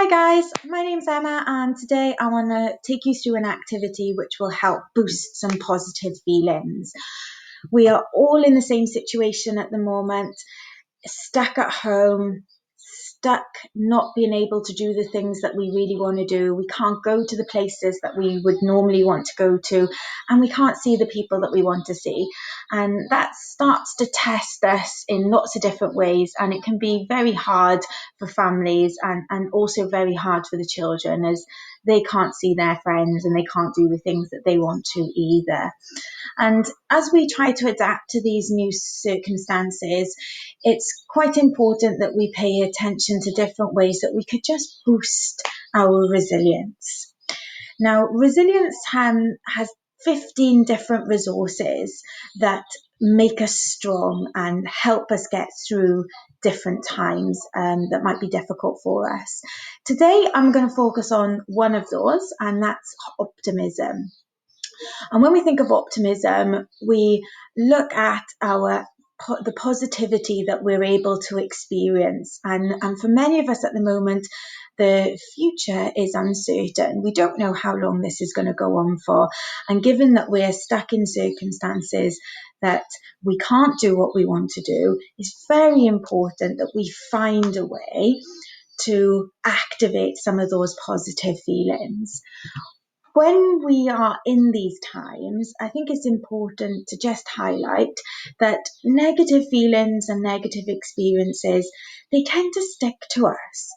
Hi guys, my name's Emma and today I want to take you through an activity which will help boost some positive feelings. We are all in the same situation at the moment, stuck at home, stuck not being able to do the things that we really want to do. We can't go to the places that we would normally want to go to, and we can't see the people that we want to see. And that starts to test us in lots of different ways, and it can be very hard for families and also very hard for the children as they can't see their friends and they can't do the things that they want to either. And as we try to adapt to these new circumstances, it's quite important that we pay attention to different ways that we could just boost our resilience. Now, resilience has 15 different resources that make us strong and help us get through different times that might be difficult for us. Today, I'm going to focus on one of those, and that's optimism. And when we think of optimism, we look at the positivity that we're able to experience. And for many of us at the moment, the future is uncertain. We don't know how long this is going to go on for. And given that we're stuck in circumstances that we can't do what we want to do, it's very important that we find a way to activate some of those positive feelings. When we are in these times, I think it's important to just highlight that negative feelings and negative experiences, they tend to stick to us.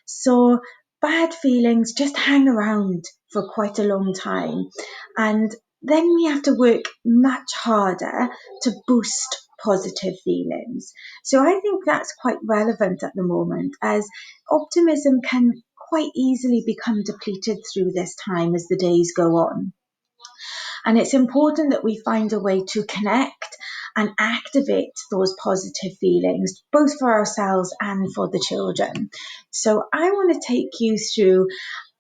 So bad feelings just hang around for quite a long time. And then we have to work much harder to boost positive feelings. So I think that's quite relevant at the moment, as optimism can quite easily become depleted through this time as the days go on. And it's important that we find a way to connect and activate those positive feelings, both for ourselves and for the children. So I want to take you through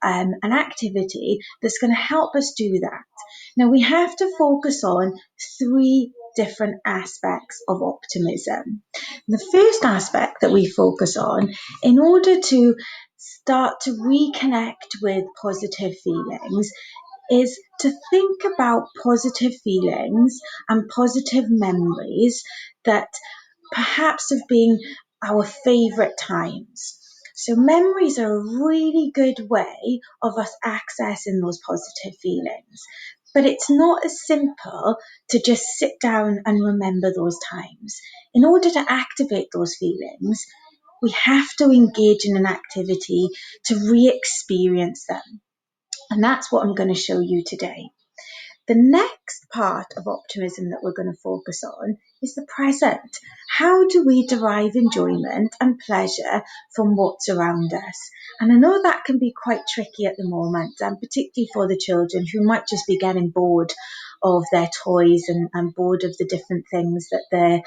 an activity that's going to help us do that. Now, we have to focus on three different aspects of optimism. The first aspect that we focus on, in order to start to reconnect with positive feelings, is to think about positive feelings and positive memories that perhaps have been our favourite times. So memories are a really good way of us accessing those positive feelings. But it's not as simple to just sit down and remember those times. In order to activate those feelings, we have to engage in an activity to re-experience them. And that's what I'm going to show you today. The next part of optimism that we're going to focus on is the present. How do we derive enjoyment and pleasure from what's around us? And I know that can be quite tricky at the moment, and particularly for the children who might just be getting bored of their toys and bored of the different things that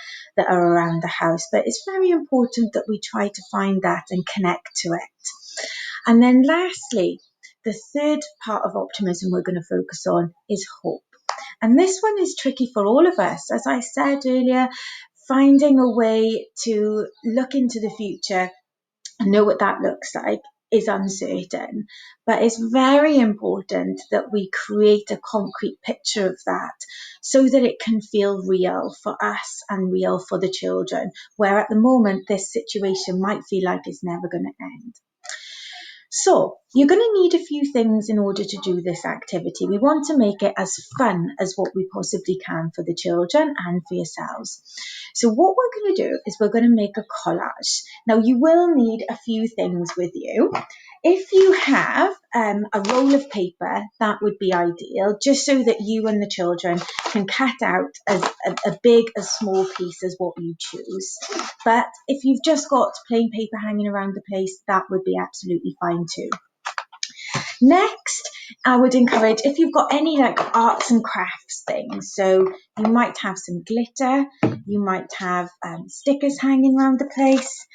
are around the house. But it's very important that we try to find that and connect to it. And then lastly, the third part of optimism we're going to focus on is hope. And this one is tricky for all of us. As I said earlier, finding a way to look into the future and know what that looks like is uncertain. But it's very important that we create a concrete picture of that so that it can feel real for us and real for the children, where at the moment this situation might feel like it's never going to end. So you're going to need a few things in order to do this activity. We want to make it as fun as what we possibly can for the children and for yourselves. So what we're going to do is we're going to make a collage. Now you will need a few things with you. If you have a roll of paper, that would be ideal, just so that you and the children can cut out as a big, as small piece as what you choose. But if you've just got plain paper hanging around the place, that would be absolutely fine too. Next, I would encourage, if you've got any like arts and crafts things, so you might have some glitter, you might have stickers hanging around the place.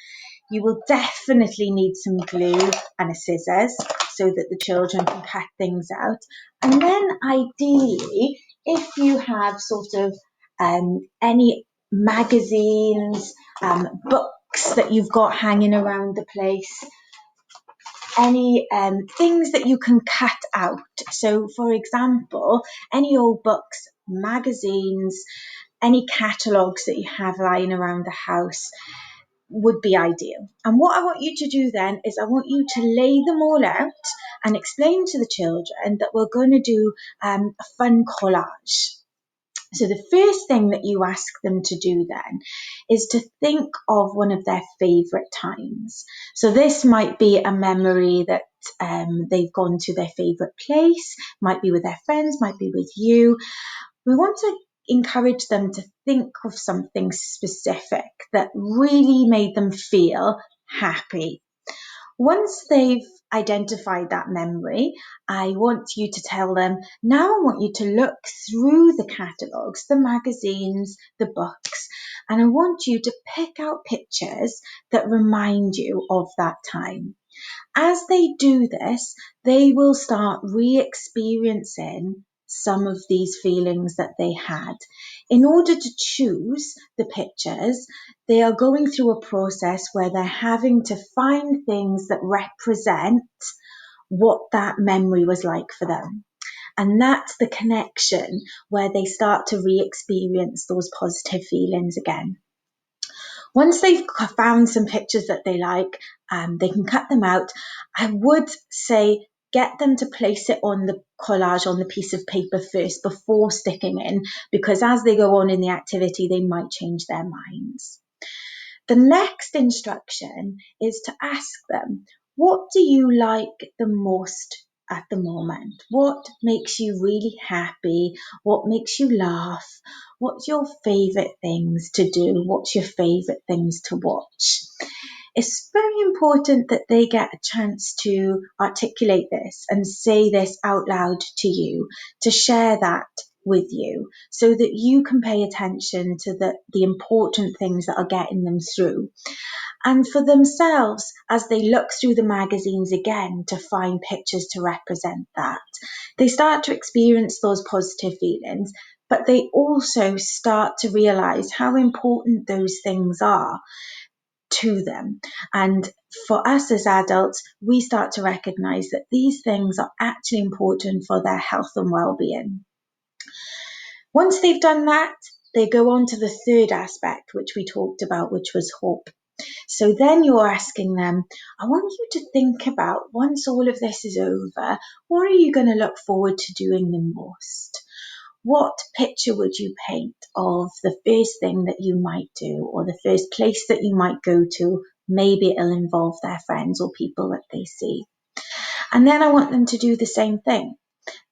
You will definitely need some glue and a scissors so that the children can cut things out. And then ideally, if you have sort of any magazines, books that you've got hanging around the place, any things that you can cut out. So, for example, any old books, magazines, any catalogues that you have lying around the house would be ideal. And what I want you to do then is I want you to lay them all out and explain to the children that we're going to do a fun collage. So the first thing that you ask them to do then is to think of one of their favourite times. So this might be a memory that they've gone to their favourite place, might be with their friends, might be with you. We want to encourage them to think of something specific that really made them feel happy. Once they've identified that memory, I want you to tell them, now I want you to look through the catalogues, the magazines, the books, and I want you to pick out pictures that remind you of that time. As they do this, they will start re-experiencing some of these feelings that they had. In order to choose the pictures, they are going through a process where they're having to find things that represent what that memory was like for them. And that's the connection where they start to re-experience those positive feelings again. Once they've found some pictures that they like, they can cut them out. I would say get them to place it on the collage, on the piece of paper first before sticking in, because as they go on in the activity, they might change their minds. The next instruction is to ask them, what do you like the most at the moment? What makes you really happy? What makes you laugh? What's your favourite things to do? What's your favourite things to watch? It's very important that they get a chance to articulate this and say this out loud to you, to share that with you, so that you can pay attention to the important things that are getting them through. And for themselves, as they look through the magazines again to find pictures to represent that, they start to experience those positive feelings, but they also start to realise how important those things are to them. And for us as adults, we start to recognise that these things are actually important for their health and well-being. Once they've done that, they go on to the third aspect, which we talked about, which was hope. So then you're asking them, I want you to think about, once all of this is over, what are you going to look forward to doing the most? What picture would you paint of the first thing that you might do, or the first place that you might go to? Maybe it'll involve their friends or people that they see. And then I want them to do the same thing.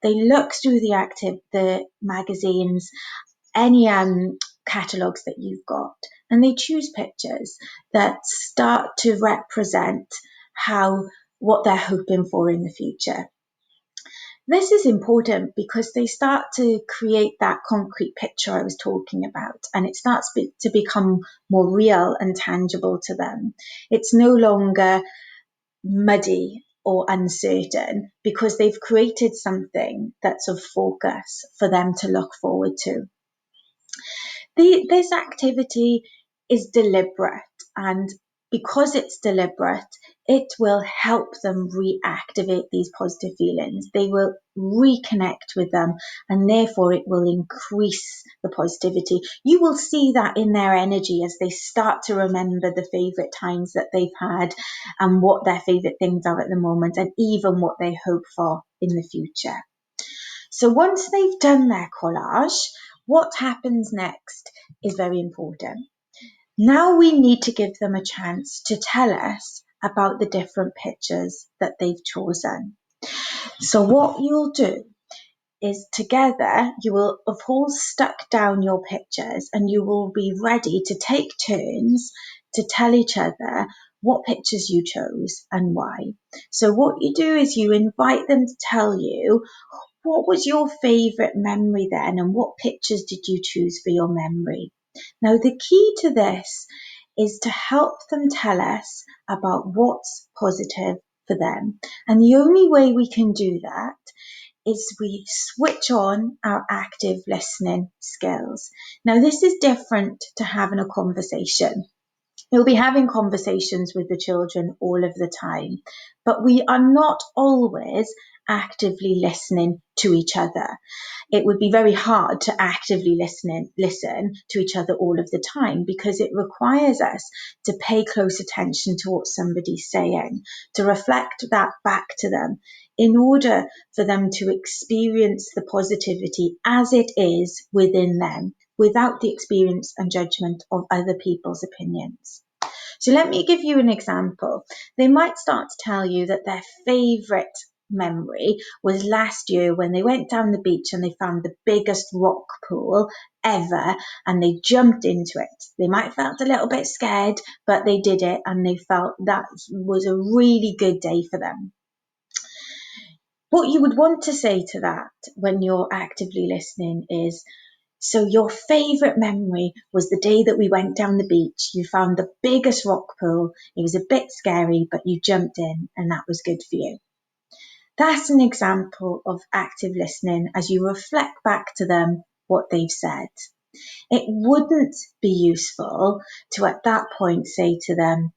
They look through the magazines, any catalogues that you've got, and they choose pictures that start to represent what they're hoping for in the future. This is important because they start to create that concrete picture I was talking about, and it starts to become more real and tangible to them. It's no longer muddy or uncertain because they've created something that's of focus for them to look forward to. This activity is deliberate, and because it's deliberate, it will help them reactivate these positive feelings. They will reconnect with them, and therefore it will increase the positivity. You will see that in their energy as they start to remember the favourite times that they've had and what their favourite things are at the moment, and even what they hope for in the future. So once they've done their collage, what happens next is very important. Now we need to give them a chance to tell us about the different pictures that they've chosen. So what you'll do is together you will have all stuck down your pictures, and you will be ready to take turns to tell each other what pictures you chose and why. So what you do is you invite them to tell you, what was your favourite memory then, and what pictures did you choose for your memory? Now, the key to this is to help them tell us about what's positive for them. And the only way we can do that is we switch on our active listening skills. Now, this is different to having a conversation. We'll be having conversations with the children all of the time, but we are not always actively listening to each other. It would be very hard to actively listen to each other all of the time, because it requires us to pay close attention to what somebody's saying, to reflect that back to them in order for them to experience the positivity as it is within them, without the experience and judgment of other people's opinions. So let me give you an example. They might start to tell you that their favourite memory was last year when they went down the beach and they found the biggest rock pool ever and they jumped into it. They might have felt a little bit scared, but they did it and they felt that was a really good day for them. What you would want to say to that when you're actively listening is, so your favourite memory was the day that we went down the beach. You found the biggest rock pool. It was a bit scary, but you jumped in and that was good for you. That's an example of active listening as you reflect back to them what they've said. It wouldn't be useful to at that point say to them,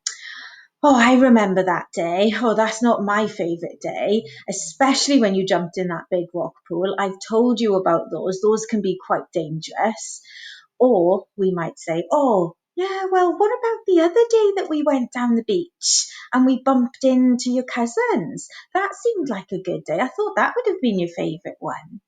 oh, I remember that day. Oh, that's not my favourite day, especially when you jumped in that big rock pool. I've told you about those. Those can be quite dangerous. Or we might say, oh, yeah, well, what about the other day that we went down the beach and we bumped into your cousins? That seemed like a good day. I thought that would have been your favourite one.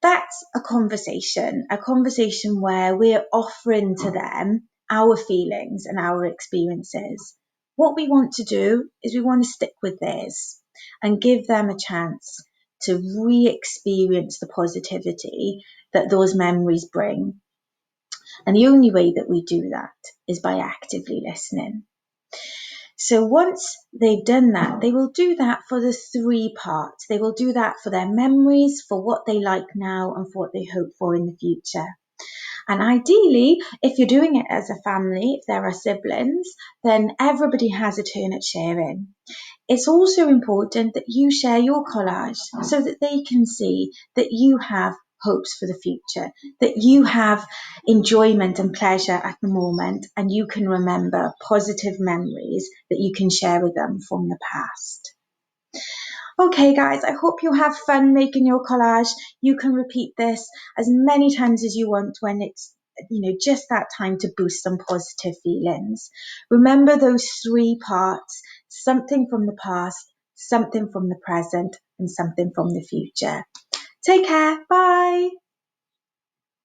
That's a conversation where we're offering to them our feelings and our experiences. What we want to do is we want to stick with theirs and give them a chance to re-experience the positivity that those memories bring. And the only way that we do that is by actively listening. So once they've done that, they will do that for the three parts. They will do that for their memories, for what they like now, and for what they hope for in the future. And ideally, if you're doing it as a family, if there are siblings, then everybody has a turn at sharing. It's also important that you share your collage so that they can see that you have hopes for the future, that you have enjoyment and pleasure at the moment, and you can remember positive memories that you can share with them from the past. Okay, guys, I hope you have fun making your collage. You can repeat this as many times as you want when it's just that time to boost some positive feelings. Remember those three parts: something from the past, something from the present, and something from the future. Take care. Bye.